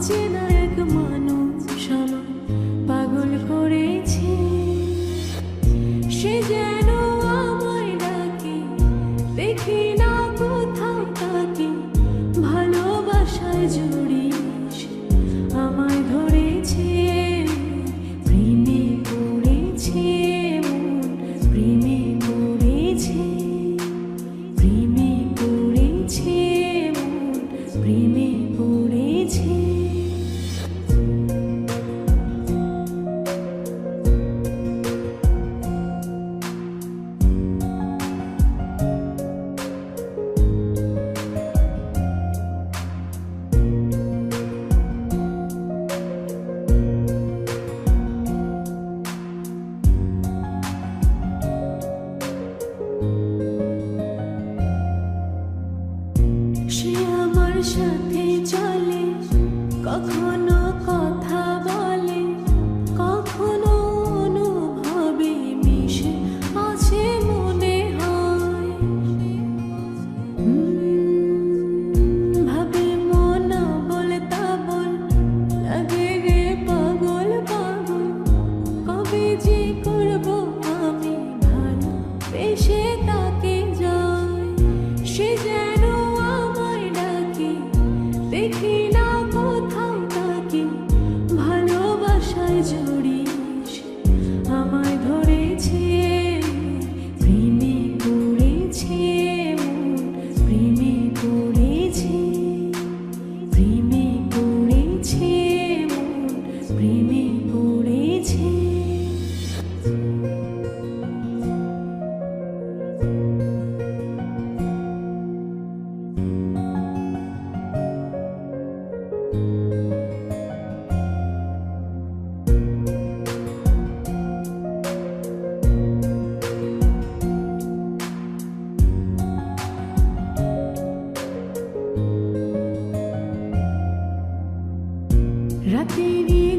অচেনা এক মানুষ আমায় পাগল করেছে। সে যেন আমায় ডাকে, দেখি না কোথাও তাকে, ভালোবাসায় জড়িয়ে সে আমায় ধরেছে। প্রেমে পড়েছে মন, প্রেমে পড়েছে, প্রেমে পড়েছে মন, প্রেমে পড়েছে। সে আমার সাথে চলে, কখনো কথা বলে, কখনো অনুভবে মিশে আছে মনে হয়। ভাবে মন বলে তা বল, লাগে রে পাগল পাগল। কবে যে করবো আমি ভালো বেশে তাকে যাই। সে যেন আমায় ডাকে, দেখি না কোথাও তাকে, ভালোবাসায় জড়িয়ে সে আমায় ধরেছে। প্রেমে পড়েছে মন, প্রেমে পড়েছে, প্রেমে পড়েছে মন, প্রেমে পড়েছে। রাতেরই